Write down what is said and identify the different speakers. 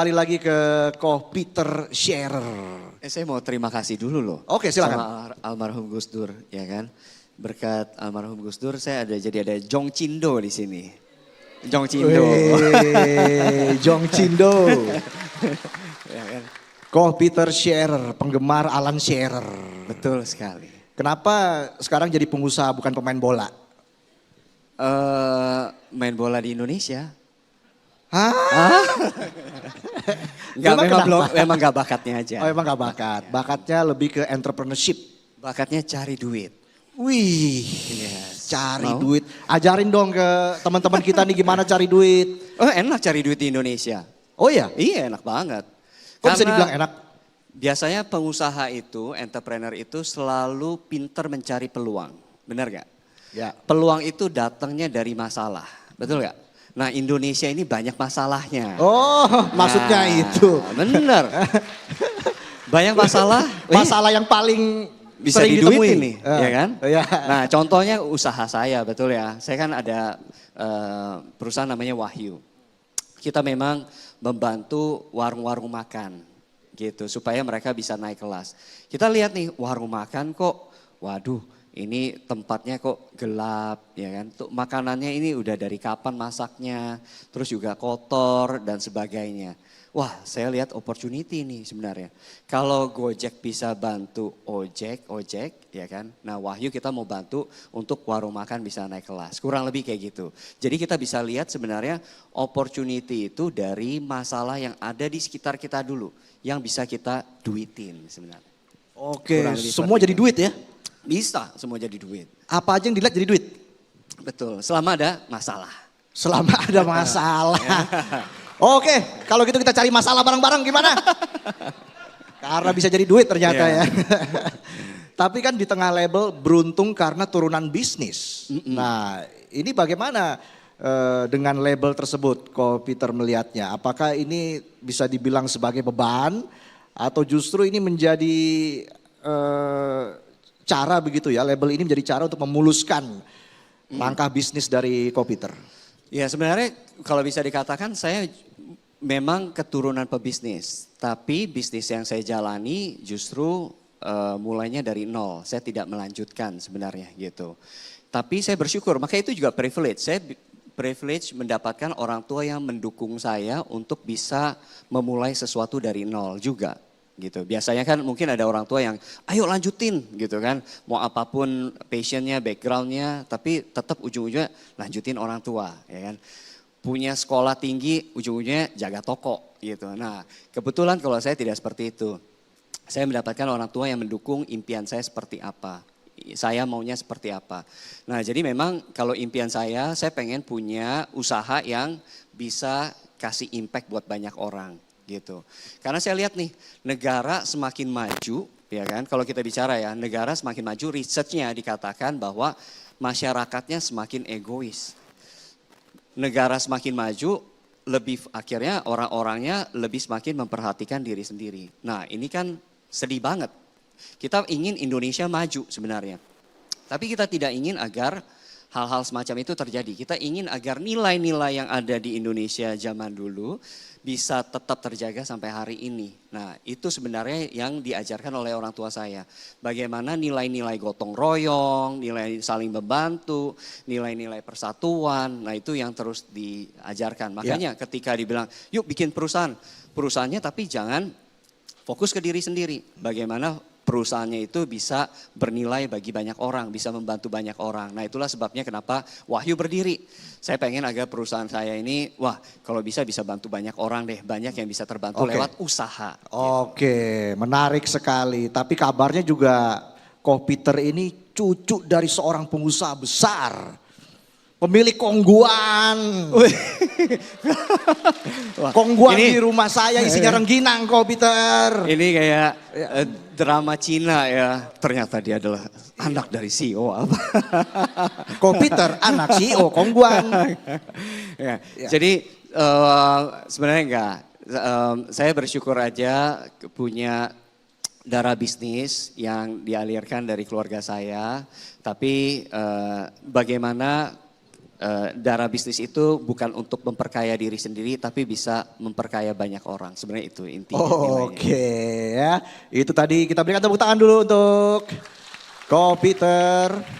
Speaker 1: Kembali lagi ke Ko Peter Scherer.
Speaker 2: Saya mau terima kasih dulu loh.
Speaker 1: Oke, silakan.
Speaker 2: Sama almarhum Gus Dur, ya kan. Berkat almarhum Gus Dur saya jadi ada Jong Cindo di sini. Jong Cindo.
Speaker 1: Jong Cindo.
Speaker 2: Ya kan?
Speaker 1: Ko Peter Scherer, penggemar Alan Shearer.
Speaker 2: Betul sekali.
Speaker 1: Kenapa sekarang jadi pengusaha bukan pemain bola?
Speaker 2: Main bola di Indonesia.
Speaker 1: Hah?
Speaker 2: Memang gak bakatnya aja.
Speaker 1: Oh emang gak bakat. Bakatnya lebih ke entrepreneurship.
Speaker 2: Bakatnya cari duit.
Speaker 1: Wih,
Speaker 2: Yes.
Speaker 1: cari
Speaker 2: Mau?
Speaker 1: duit. Ajarin dong ke teman-teman kita nih gimana cari duit.
Speaker 2: Oh enak cari duit di Indonesia.
Speaker 1: Oh iya?
Speaker 2: Iya enak banget.
Speaker 1: Kok bisa dibilang enak?
Speaker 2: Biasanya pengusaha itu, entrepreneur itu selalu pinter mencari peluang. Benar gak?
Speaker 1: Ya.
Speaker 2: Peluang itu datangnya dari masalah. Betul gak? Nah Indonesia ini banyak masalahnya.
Speaker 1: Oh, maksudnya itu.
Speaker 2: Bener. Banyak masalah.
Speaker 1: Masalah yang paling
Speaker 2: Bisa
Speaker 1: sering
Speaker 2: diduitin
Speaker 1: ditemui.
Speaker 2: nih, ya kan?
Speaker 1: Iya.
Speaker 2: Nah contohnya usaha saya, betul ya. Saya kan ada perusahaan namanya Wahyu. Kita memang membantu warung-warung makan gitu supaya mereka bisa naik kelas. Kita lihat nih warung makan kok, waduh ini tempatnya kok gelap ya kan. Tuh makanannya ini udah dari kapan masaknya, terus juga kotor dan sebagainya. Wah saya lihat opportunity nih sebenarnya. Kalau Gojek bisa bantu ojek ya kan. Nah Wahyu kita mau bantu untuk warung makan bisa naik kelas. Kurang lebih kayak gitu. Jadi kita bisa lihat sebenarnya opportunity itu dari masalah yang ada di sekitar kita dulu. Yang bisa kita duitin sebenarnya.
Speaker 1: Oke,
Speaker 2: Kurang lebih
Speaker 1: semua
Speaker 2: seperti
Speaker 1: jadi
Speaker 2: itu.
Speaker 1: duit ya?
Speaker 2: Bisa semua jadi duit.
Speaker 1: Apa aja yang dilihat jadi duit?
Speaker 2: Betul, selama ada masalah.
Speaker 1: Selama ada masalah. Oke, kalau gitu kita cari masalah bareng-bareng gimana? Karena bisa jadi duit ternyata ya. Tapi kan di tengah label beruntung karena turunan bisnis. Nah ini bagaimana dengan label tersebut Ko Peter melihatnya? Apakah ini bisa dibilang sebagai beban atau justru ini menjadi cara begitu ya, label ini menjadi cara untuk memuluskan langkah bisnis dari Ko Peter?
Speaker 2: Ya sebenarnya kalau bisa dikatakan saya memang keturunan pebisnis. Tapi bisnis yang saya jalani justru mulainya dari nol. Saya tidak melanjutkan sebenarnya gitu. Tapi saya bersyukur, maka itu juga privilege. Saya privilege mendapatkan orang tua yang mendukung saya untuk bisa memulai sesuatu dari nol juga. Gitu. Biasanya kan mungkin ada orang tua yang ayo lanjutin gitu kan. Mau apapun passionnya, backgroundnya, tapi tetap ujung-ujungnya lanjutin orang tua ya kan. Punya sekolah tinggi, ujung-ujungnya jaga toko gitu. Nah kebetulan kalau saya tidak seperti itu. Saya mendapatkan orang tua yang mendukung impian saya seperti apa. Saya maunya seperti apa. Nah jadi memang kalau impian saya pengen punya usaha yang bisa kasih impact buat banyak orang. Gitu. Karena saya lihat nih negara semakin maju ya kan, kalau kita bicara ya negara semakin maju, researchnya dikatakan bahwa masyarakatnya semakin egois. Negara semakin maju lebih akhirnya orang-orangnya lebih semakin memperhatikan diri sendiri. Nah ini kan sedih banget. Kita ingin Indonesia maju sebenarnya. Tapi kita tidak ingin agar hal-hal semacam itu terjadi. Kita ingin agar nilai-nilai yang ada di Indonesia zaman dulu bisa tetap terjaga sampai hari ini. Nah itu sebenarnya yang diajarkan oleh orang tua saya. Bagaimana nilai-nilai gotong royong, nilai saling membantu, nilai-nilai persatuan. Nah itu yang terus diajarkan. Makanya ketika dibilang yuk bikin perusahaan. Perusahaannya tapi jangan fokus ke diri sendiri. Bagaimana perusahaannya itu bisa bernilai bagi banyak orang, bisa membantu banyak orang. Nah itulah sebabnya kenapa Wahyu berdiri. Saya pengen agar perusahaan saya ini, wah kalau bisa bantu banyak orang deh. Banyak yang bisa terbantu lewat usaha.
Speaker 1: Oke, menarik sekali. Tapi kabarnya juga Ko Peter ini cucu dari seorang pengusaha besar. Pemilik Kongguan. Kongguan
Speaker 2: ini,
Speaker 1: di rumah saya isinya rengginang Ko Peter.
Speaker 2: Ini kayak drama Cina ya. Ternyata dia adalah anak dari CEO apa.
Speaker 1: Ko Peter anak CEO Kongguan.
Speaker 2: Ya. Jadi sebenarnya enggak. Saya bersyukur aja punya darah bisnis yang dialirkan dari keluarga saya. Tapi bagaimana darah bisnis itu bukan untuk memperkaya diri sendiri, tapi bisa memperkaya banyak orang. Sebenarnya itu intinya.
Speaker 1: Oke ya, itu tadi kita berikan tepuk tangan dulu untuk Ko Peter.